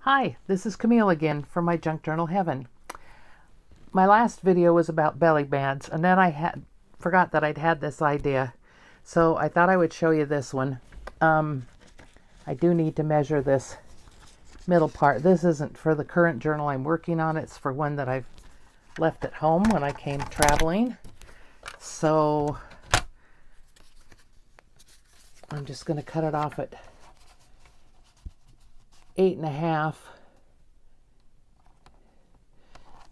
Hi, this is Camille again from my Junk Journal Heaven. My last video was about belly bands, and then I forgot that I'd had this idea, so I thought I would show you this one. I do need to measure this middle part. This isn't for the current journal I'm working on. It's for one that I've left at home when I came traveling. So I'm just going to cut it off at 8.5,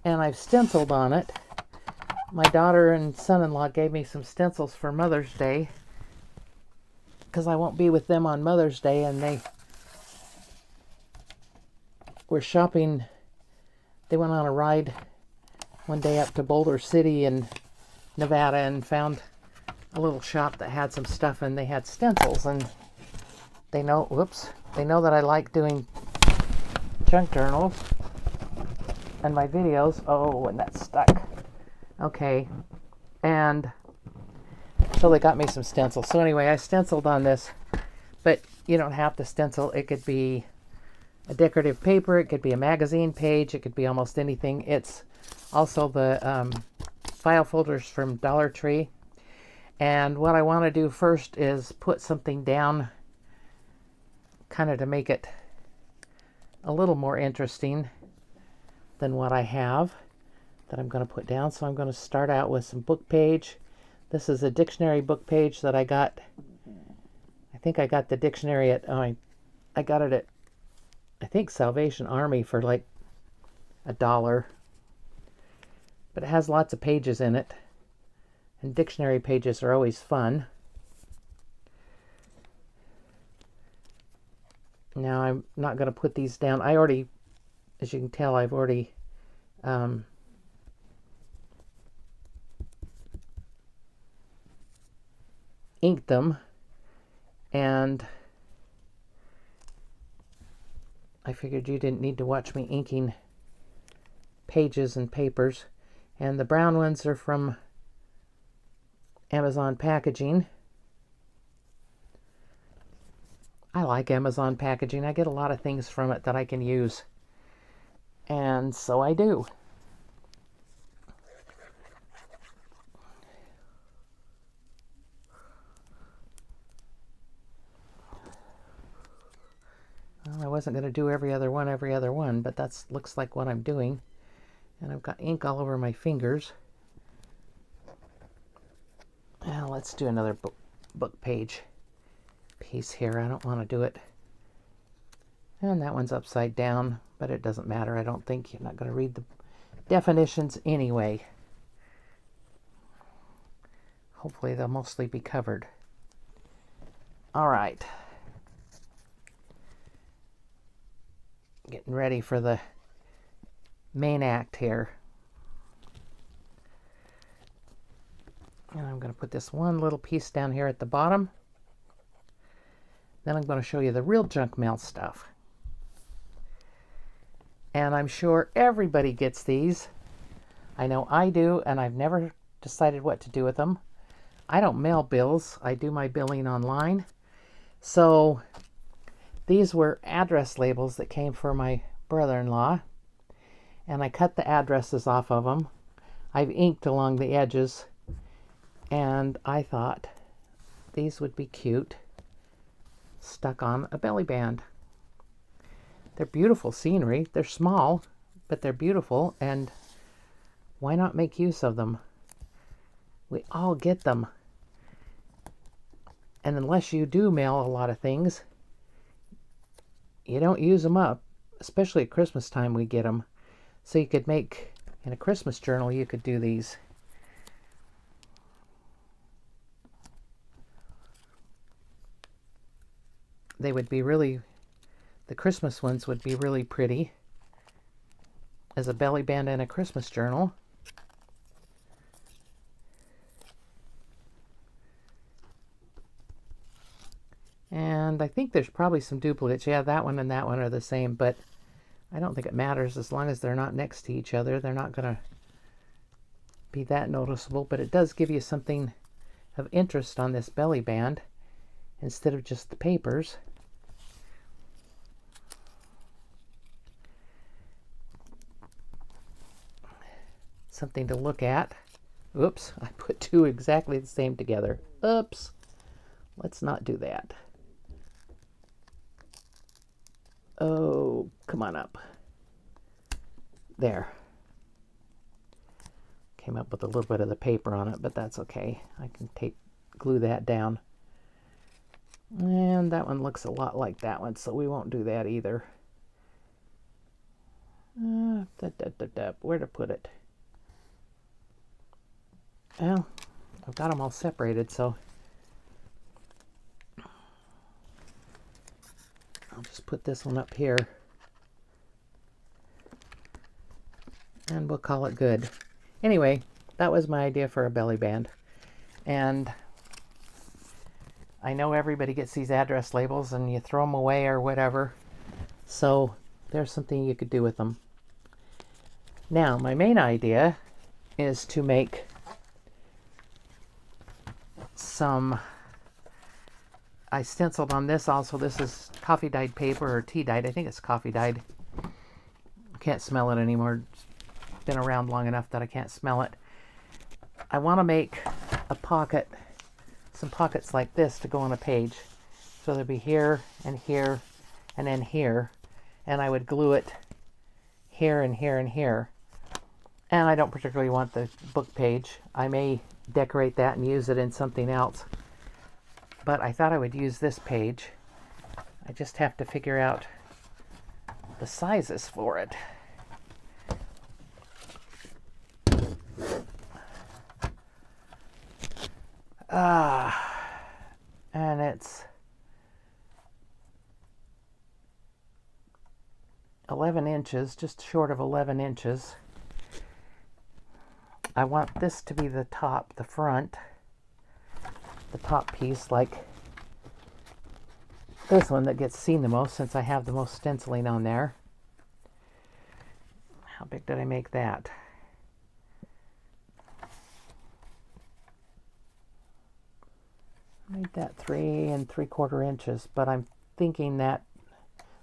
and I've stenciled on it. My daughter and son-in-law gave me some stencils for Mother's Day because I won't be with them on Mother's Day, and they were shopping. They went on a ride one day up to Boulder City in Nevada and found a little shop that had some stuff, and they had stencils, and they know that I like doing junk journals and my videos. Oh, and that's stuck. Okay. And so they got me some stencils. So anyway, I stenciled on this, but you don't have to stencil. It could be a decorative paper. It could be a magazine page. It could be almost anything. It's also the file folders from Dollar Tree. And what I want to do first is put something down kind of to make it a little more interesting than what I have that I'm going to put down. So I'm going to start out with some book page. This is a dictionary book page that I got. I think I got the dictionary at, I got it at, I think, Salvation Army for like $1. But it has lots of pages in it. And dictionary pages are always fun. Now I'm not going to put these down. I already, as you can tell, I've already inked them, and I figured you didn't need to watch me inking pages and papers. And the brown ones are from Amazon packaging. I like Amazon packaging. I get a lot of things from it that I can use. And so I do. Well, I wasn't going to do every other one, but that looks like what I'm doing. And I've got ink all over my fingers. Now let's do another book page piece here. I don't want to do it. And that one's upside down, but it doesn't matter. I don't think you're not going to read the definitions anyway. Hopefully they'll mostly be covered. All right. Getting ready for the main act here. And I'm going to put this one little piece down here at the bottom. Then I'm going to show you the real junk mail stuff. And I'm sure everybody gets these. I know I do, and I've never decided what to do with them. I don't mail bills. I do my billing online. So these were address labels that came for my brother-in-law. And I cut the addresses off of them. I've inked along the edges. And I thought these would be cute stuck on a belly band. They're beautiful scenery. They're small, but they're beautiful, and why not make use of them? We all get them. And unless you do mail a lot of things, you don't use them up, especially at Christmas time we get them. So you could make, in a Christmas journal, you could do these. They would be really, the Christmas ones would be really pretty as a belly band in a Christmas journal. And I think there's probably some duplicates. Yeah, that one and that one are the same, but I don't think it matters as long as they're not next to each other. They're not going to be that noticeable, but it does give you something of interest on this belly band instead of just the papers. something to look at. Oops, I put two exactly the same together. Oops. Let's not do that. Oh, come on up. There. Came up with a little bit of the paper on it, but that's okay. I can glue that down. And that one looks a lot like that one, so we won't do that either. Where to put it? Well, I've got them all separated, so I'll just put this one up here. And we'll call it good. Anyway, that was my idea for a belly band. And I know everybody gets these address labels and you throw them away or whatever. So there's something you could do with them. Now, my main idea is to make some... I stenciled on this also. This is coffee dyed paper or tea dyed. I think it's coffee dyed. Can't smell it anymore. It's been around long enough that I can't smell it. I want to make a pocket, some pockets like this to go on a page. So there'll be here and here and then here. And I would glue it here and here and here. And I don't particularly want the book page. I may decorate that and use it in something else. But I thought I would use this page. I just have to figure out the sizes for it. And it's 11 inches, just short of 11 inches. I want this to be the top, the front, the top piece, like this one that gets seen the most since I have the most stenciling on there. How big did I make that? I made that 3 3/4 inches, but I'm thinking that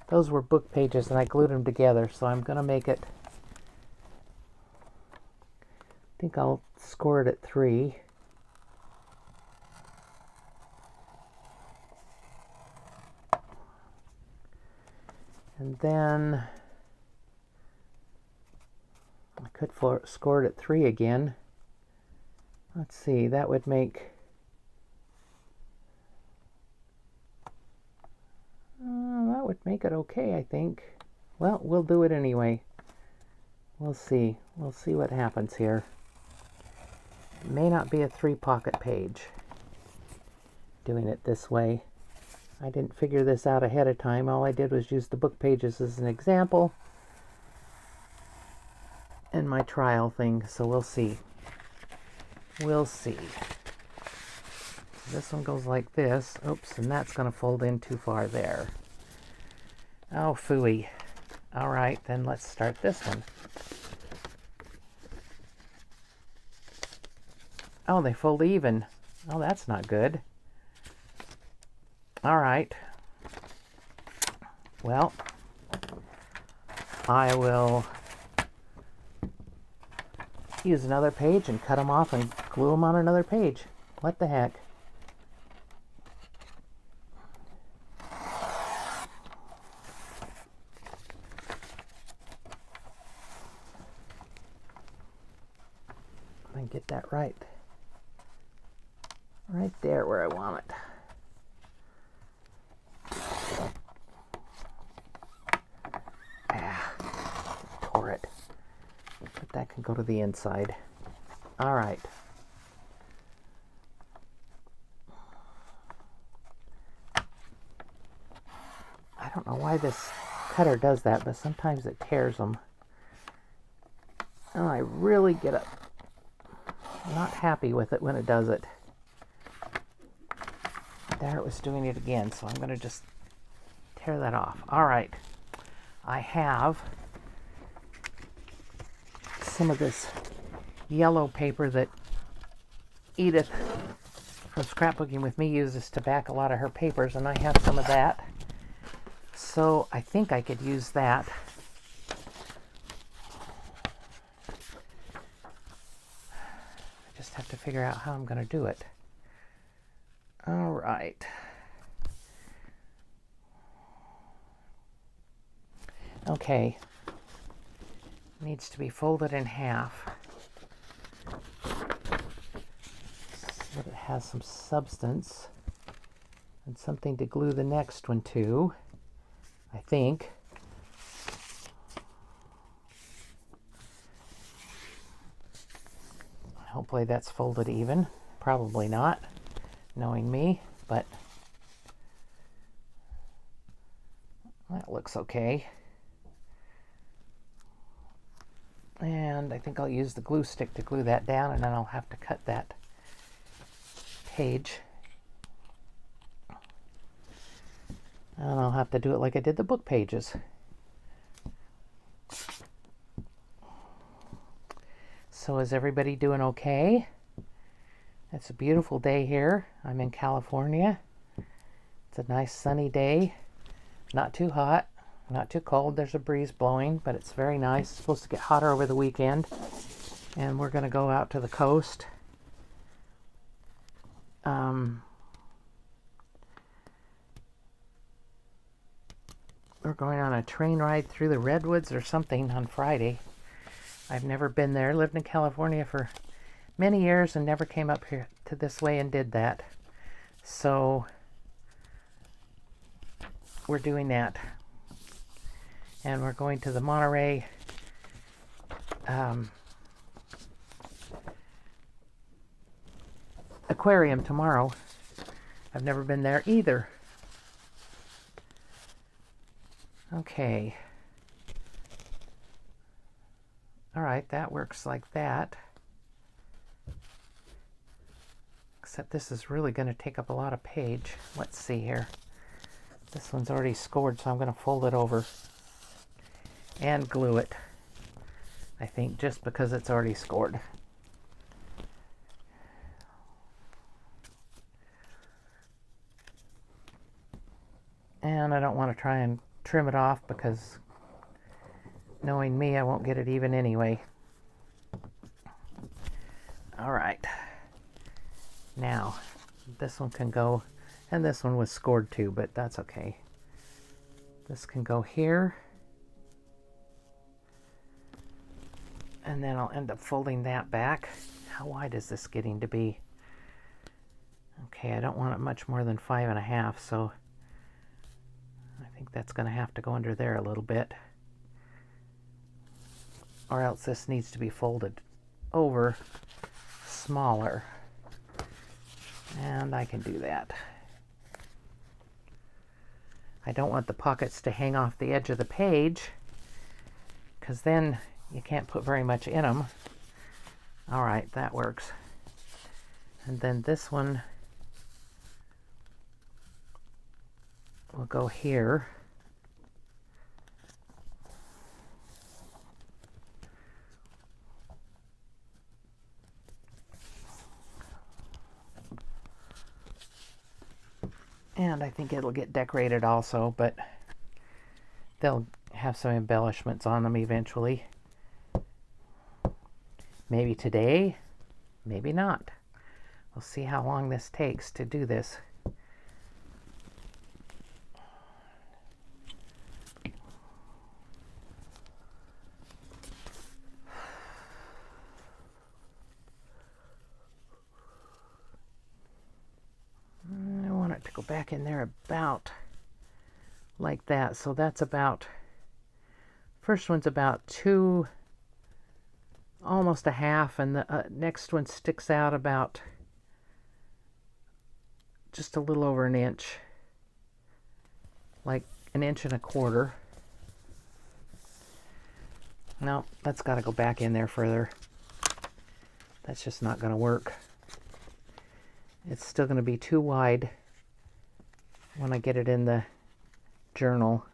those were book pages and I glued them together, so I'm going to make it, I think I'll score it at 3. And then I could score it at 3 again. Let's see, that would make it okay, I think. Well, we'll do it anyway. We'll see. We'll see what happens here. It may not be a 3-pocket page doing it this way. I didn't figure this out ahead of time. All I did was use the book pages as an example and my trial thing, so we'll see. We'll see. This one goes like this. Oops, and that's going to fold in too far there. Oh, phooey. All right, then let's start this one. Oh, they fold even. Oh, that's not good. All right. Well, I will use another page and cut them off and glue them on another page. What the heck? Get that right there where I want it. Tore it, but that can go to the inside. All right, I don't know why this cutter does that, but sometimes it tears them. And I really get up not happy with it when it does it. There, it was doing it again, so I'm going to just tear that off. All right, I have some of this yellow paper that Edith from Scrapbooking with Me uses to back a lot of her papers, and I have some of that. So I think I could use that. have to figure out how I'm going to do it. All right. Okay. Needs to be folded in half so that it has some substance and something to glue the next one to, I think. Hopefully that's folded even. Probably not, knowing me, but that looks okay. And I think I'll use the glue stick to glue that down, and then I'll have to cut that page. And I'll have to do it like I did the book pages. So is everybody doing okay? It's a beautiful day here. I'm in California. It's a nice sunny day. Not too hot, not too cold. There's a breeze blowing, but it's very nice. It's supposed to get hotter over the weekend. And we're going to go out to the coast. We're going on a train ride through the redwoods or something on Friday. I've never been there. Lived in California for many years and never came up here to this way and did that. So we're doing that. And we're going to the Monterey aquarium tomorrow. I've never been there either. Okay. All right, that works like that. Except this is really going to take up a lot of page. Let's see here. This one's already scored, so I'm going to fold it over and glue it. I think just because it's already scored. And I don't want to try and trim it off because knowing me, I won't get it even anyway. All right. Now, this one can go, and this one was scored too, but that's okay. This can go here. And then I'll end up folding that back. How wide is this getting to be? Okay, I don't want it much more than 5.5, so I think that's going to have to go under there a little bit. Or else this needs to be folded over smaller. And I can do that. I don't want the pockets to hang off the edge of the page, because then you can't put very much in them. All right, that works. And then this one will go here. And I think it'll get decorated also, but they'll have some embellishments on them eventually. Maybe today, maybe not. We'll see how long this takes to do this. I want it to go back in there about like that. So that's about, first one's about 2, almost a half, and the next one sticks out about just a little over 1 inch, like 1.25 inches. No, that's got to go back in there further. That's just not going to work. It's still going to be too wide when I get it in the journal.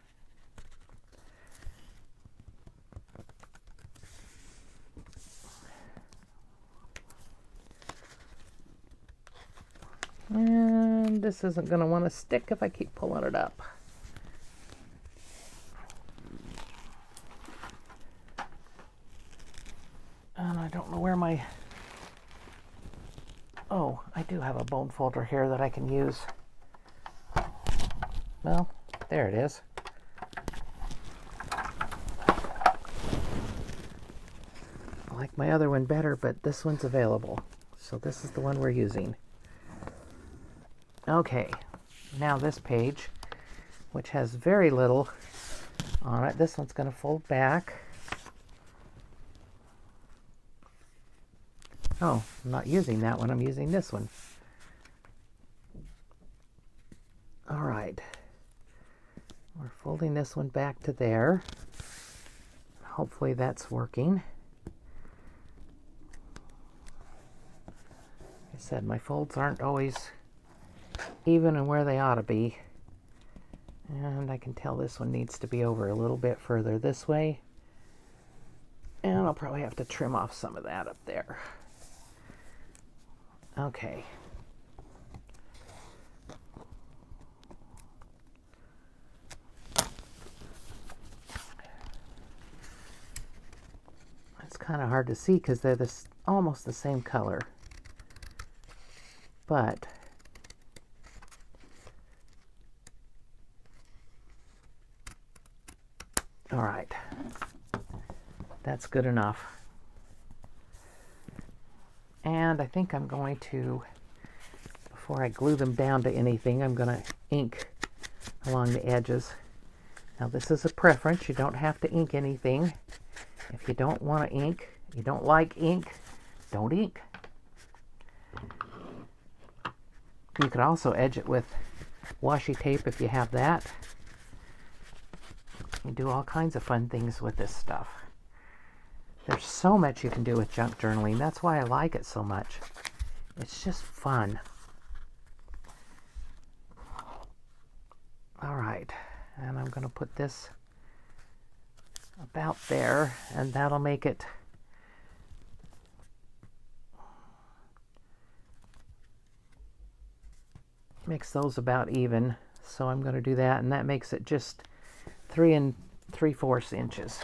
And this isn't going to want to stick if I keep pulling it up. And I don't know where my Oh, I do have a bone folder here that I can use. Well, there it is. I like my other one better, but this one's available. So this is the one we're using. Okay, now this page, which has very little on it, this one's going to fold back. Oh, I'm not using that one, I'm using this one. All right, we're folding this one back to there. Hopefully that's working. Like I said, my folds aren't always even and where they ought to be. And I can tell this one needs to be over a little bit further this way. And I'll probably have to trim off some of that up there. Okay. It's kind of hard to see because they're almost the same color. But all right, that's good enough. And I think I'm going to, before I glue them down to anything, I'm going to ink along the edges. Now this is a preference. You don't have to ink anything. If you don't want to ink, you don't like ink, don't ink. You could also edge it with washi tape if you have that. You do all kinds of fun things with this stuff. There's so much you can do with junk journaling. That's why I like it so much. It's just fun. All right, and I'm going to put this about there, and that'll make it makes those about even. So I'm going to do that, and that makes it just 3 3/4 inches.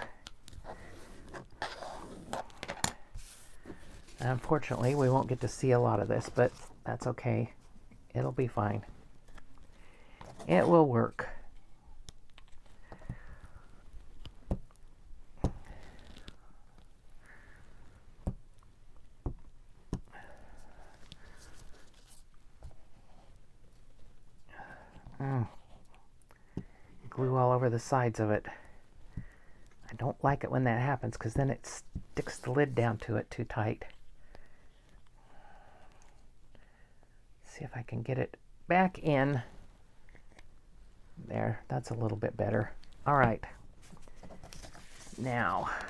Unfortunately, we won't get to see a lot of this, but that's okay. It'll be fine. It will work. Glue all over the sides of it. I don't like it when that happens because then it sticks the lid down to it too tight. See if I can get it back in. There, that's a little bit better. All right. Now, I'm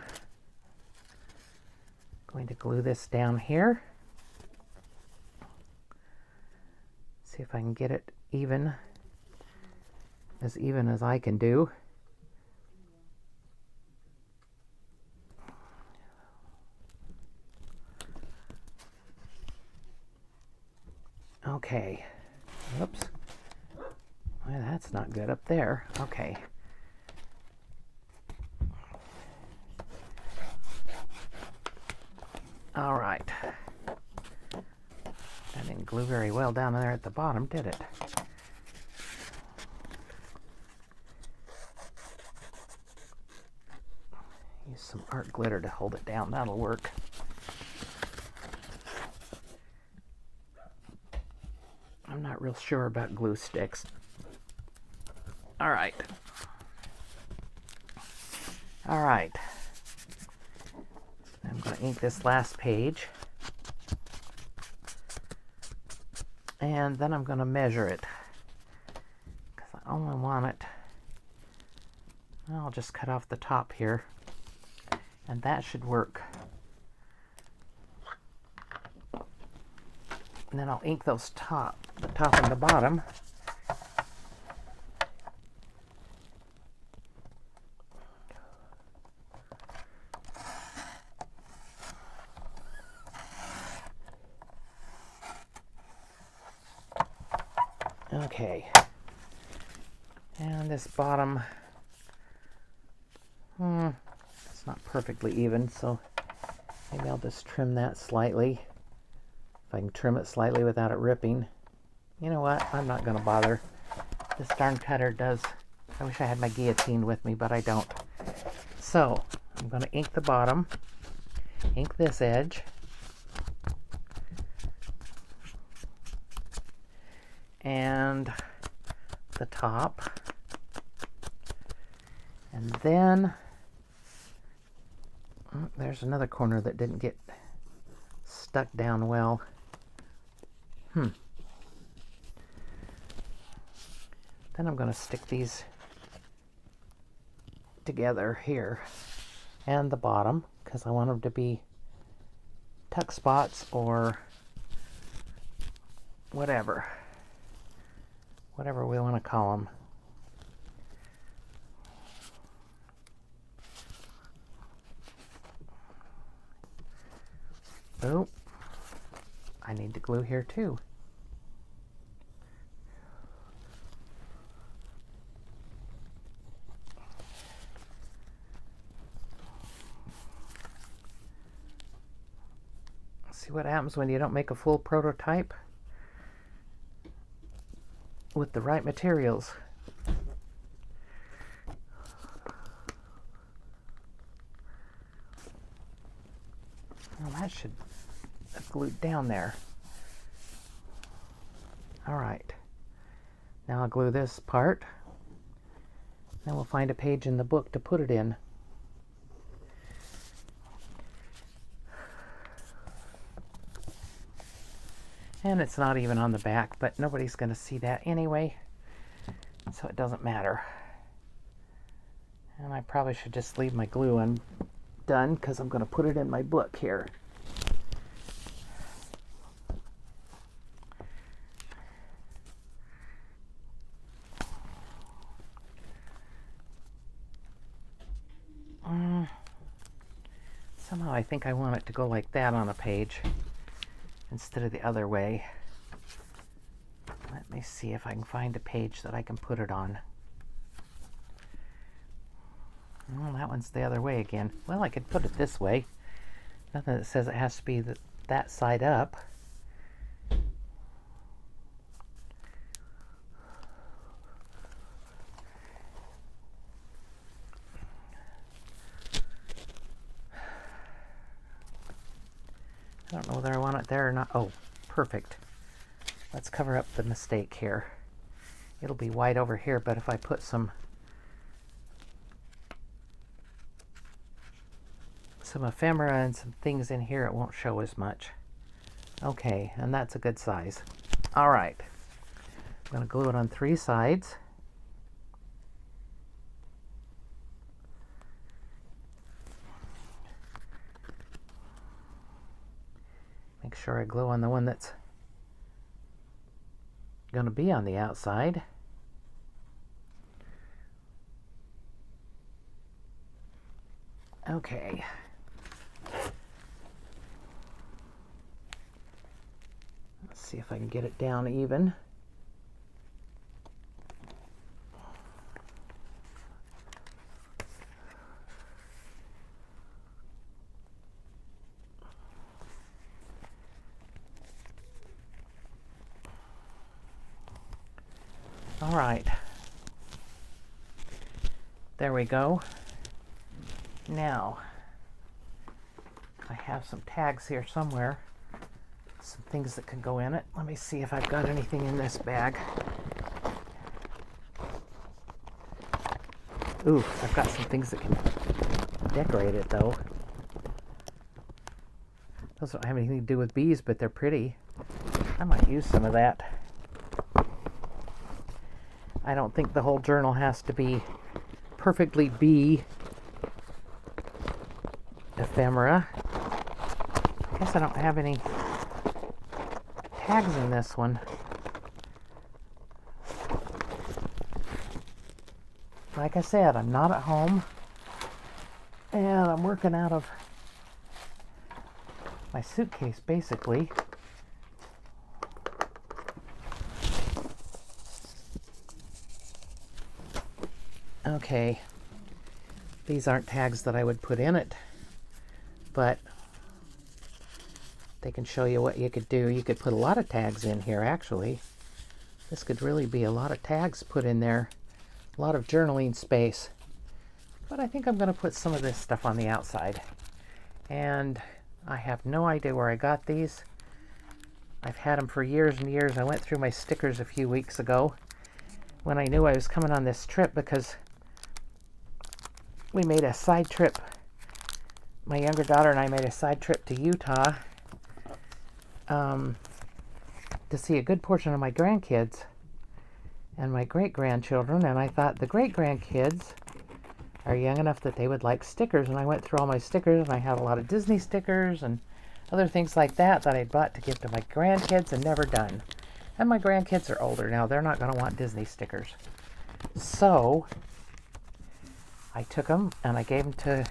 going to glue this down here. See if I can get it even as I can do. Okay. Whoops. Well, that's not good up there. Okay. All right. That didn't glue very well down there at the bottom, did it? Use some art glitter to hold it down. That'll work. I'm not real sure about glue sticks. All right. All right. I'm going to ink this last page. And then I'm going to measure it. Because I only want it. I'll just cut off the top here. And that should work. And then I'll ink those the top and the bottom. Okay. And this bottom, it's not perfectly even, so maybe I'll just trim that slightly. If I can trim it slightly without it ripping. You know what? I'm not going to bother. This darn cutter does. I wish I had my guillotine with me, but I don't. So, I'm going to ink the bottom. Ink this edge. And the top. And then, there's another corner that didn't get stuck down well. Then I'm going to stick these together here and the bottom because I want them to be tuck spots or whatever we want to call them. Oh, I need to glue here too. See what happens when you don't make a full prototype with the right materials. Well, that should have glued down there. All right. Now I'll glue this part. Then we'll find a page in the book to put it in. And it's not even on the back, but nobody's going to see that anyway, so it doesn't matter. And I probably should just leave my glue undone because I'm going to put it in my book here. Somehow I think I want it to go like that on a page instead of the other way. Let me see if I can find a page that I can put it on. Well, that one's the other way again. Well, I could put it this way. Nothing that says it has to be that side up. I don't know whether I want it there or not. Oh, perfect. Let's cover up the mistake here. It'll be white over here, but if I put some ephemera and some things in here, it won't show as much. Okay, and that's a good size. All right. I'm going to glue it on 3 sides. Make sure I glue on the one that's going to be on the outside. Okay. Let's see if I can get it down even. All right, there we go. Now, I have some tags here somewhere, some things that can go in it. Let me see if I've got anything in this bag. Ooh, I've got some things that can decorate it though. Those don't have anything to do with bees, but they're pretty. I might use some of that. I don't think the whole journal has to be perfectly bee ephemera. I guess I don't have any tags in this one. Like I said, I'm not at home, and I'm working out of my suitcase basically. Okay, these aren't tags that I would put in it, but they can show you what you could do. You could put a lot of tags in here, actually. This could really be a lot of tags put in there. A lot of journaling space. But I think I'm going to put some of this stuff on the outside. And I have no idea where I got these. I've had them for years and years. I went through my stickers a few weeks ago when I knew I was coming on this trip, because we made a side trip. My younger daughter and I made a side trip to Utah to see a good portion of my grandkids and my great-grandchildren, and I thought the great-grandkids are young enough that they would like stickers, and I went through all my stickers, and I had a lot of Disney stickers and other things like that that I'd bought to give to my grandkids and never done. And my grandkids are older now. They're not going to want Disney stickers. So I took them and I gave them to,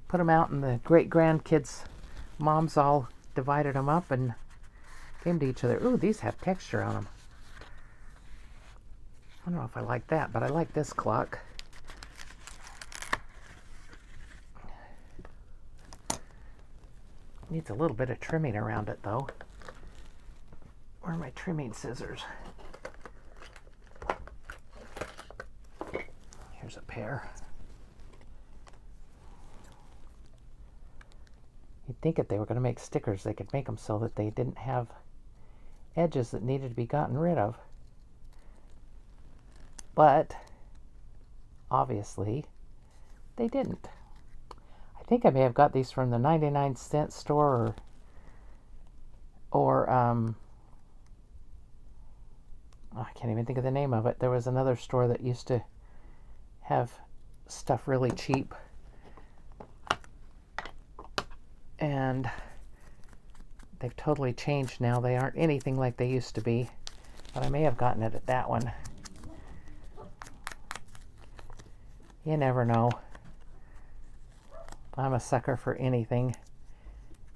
put them out, and the great-grandkids' moms all divided them up and gave them to each other. Ooh, these have texture on them. I don't know if I like that, but I like this clock. Needs a little bit of trimming around it, though. Where are my trimming scissors? Here's a pair. You'd think if they were going to make stickers, they could make them so that they didn't have edges that needed to be gotten rid of. But obviously, they didn't. I think I may have got these from the 99-cent store, or I can't even think of the name of it. There was another store that used to have stuff really cheap, and they've totally changed now. They aren't anything like they used to be, but I may have gotten it at that one. You never know. I'm a sucker for anything.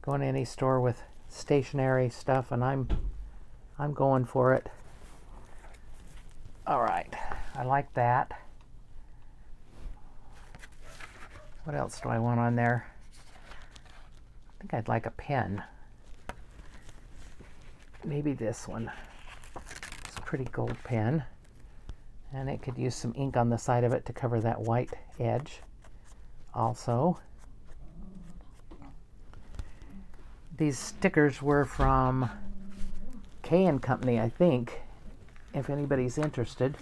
Go in any store with stationery stuff, and I'm going for it. All right, I like that. What else do I want on there? I think I'd like a pen. Maybe this one. It's a pretty gold pen. And it could use some ink on the side of it to cover that white edge also. These stickers were from K & Company, I think, if anybody's interested.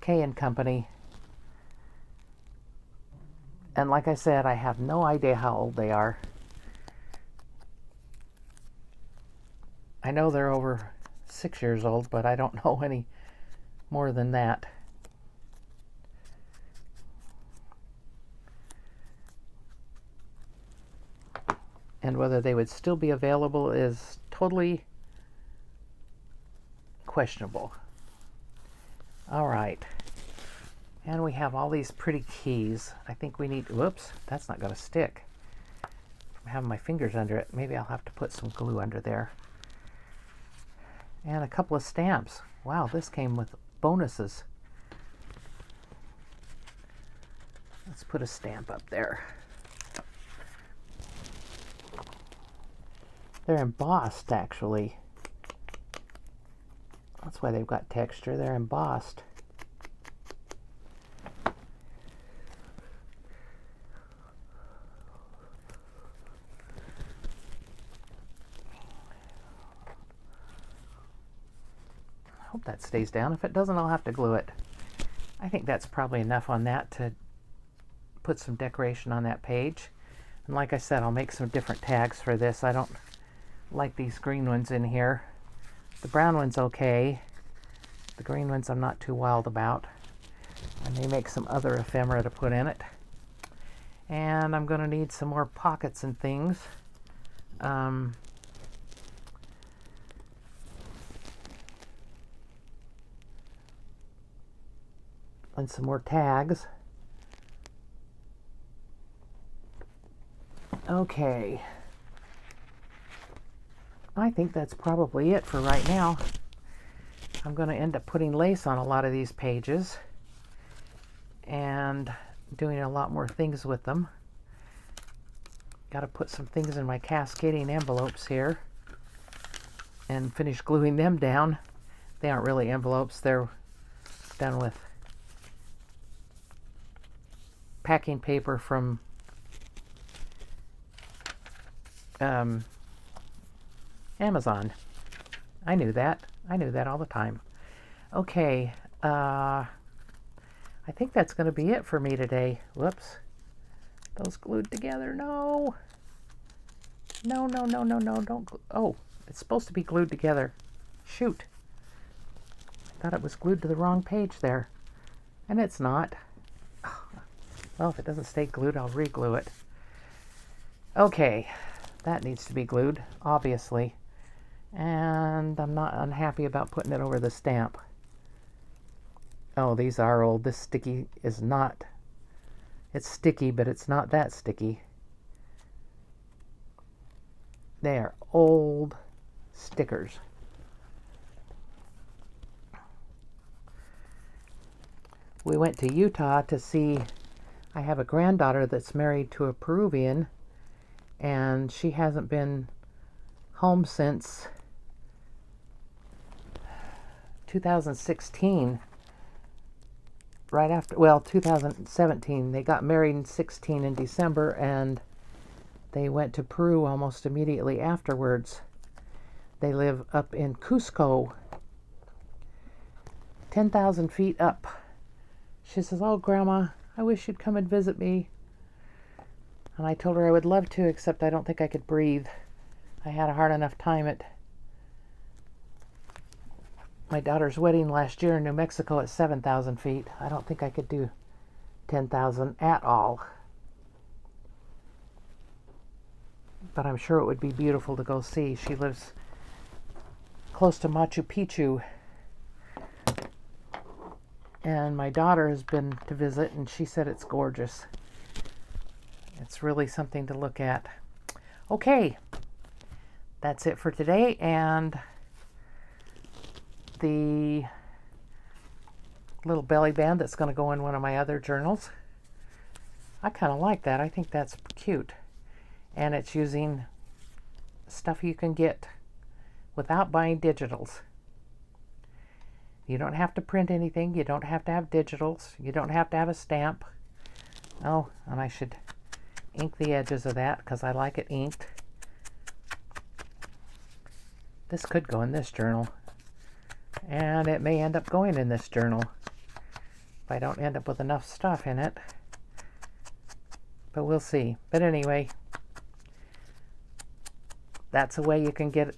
K & Company. And like I said, I have no idea how old they are. I know they're over 6 years old, but I don't know any more than that. And whether they would still be available is totally questionable. All right. And we have all these pretty keys. I think we need, whoops, that's not going to stick. I'm having my fingers under it. Maybe I'll have to put some glue under there. And a couple of stamps. Wow, this came with bonuses. Let's put a stamp up there. They're embossed, actually. That's why they've got texture. They're embossed. I hope that stays down. If it doesn't, I'll have to glue it. I think that's probably enough on that to put some decoration on that page. And like I said, I'll make some different tags for this. I don't like these green ones in here. The brown one's okay. The green ones I'm not too wild about. I may make some other ephemera to put in it. And I'm going to need some more pockets and things. And some more tags. Okay. I think that's probably it for right now. I'm going to end up putting lace on a lot of these pages and doing a lot more things with them. Got to put some things in my cascading envelopes here and finish gluing them down. They aren't really envelopes. They're done with packing paper from Amazon. I knew that. I knew that all the time. Okay, I think that's going to be it for me today. Whoops. Those glued together. No. No, no, no, no, no. Don't. Oh, it's supposed to be glued together. Shoot. I thought it was glued to the wrong page there. And it's not. Well, if it doesn't stay glued, I'll re-glue it. Okay. That needs to be glued, obviously. And I'm not unhappy about putting it over the stamp. Oh, these are old. This sticky is not. It's sticky, but it's not that sticky. They are old stickers. We went to Utah to see. I have a granddaughter that's married to a Peruvian, and she hasn't been home since 2016. Right after, well, 2017. They got married in 16 in December, and they went to Peru almost immediately afterwards. They live up in Cusco, 10,000 feet up. She says, "Oh, Grandma, I wish you'd come and visit me." And I told her I would love to, except I don't think I could breathe. I had a hard enough time at my daughter's wedding last year in New Mexico at 7,000 feet. I don't think I could do 10,000 at all. But I'm sure it would be beautiful to go see. She lives close to Machu Picchu. And my daughter has been to visit, and she said it's gorgeous. It's really something to look at. Okay, that's it for today, and the little belly band that's going to go in one of my other journals. I kind of like that. I think that's cute. And it's using stuff you can get without buying digitals. You don't have to print anything. You don't have to have digitals. You don't have to have a stamp. Oh, and I should ink the edges of that because I like it inked. This could go in this journal. And it may end up going in this journal if I don't end up with enough stuff in it. But we'll see. But anyway, that's a way you can get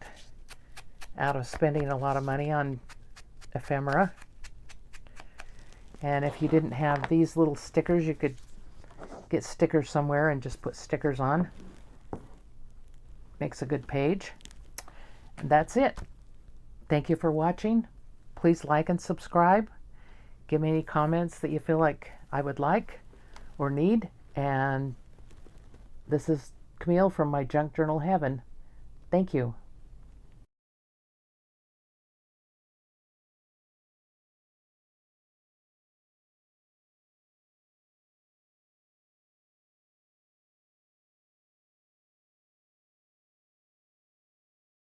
out of spending a lot of money on ephemera. And if you didn't have these little stickers, you could get stickers somewhere and just put stickers on. Makes a good page. And that's it. Thank you for watching. Please like and subscribe. Give me any comments that you feel like I would like or need. And this is Camille from my Junk Journal Heaven. Thank you.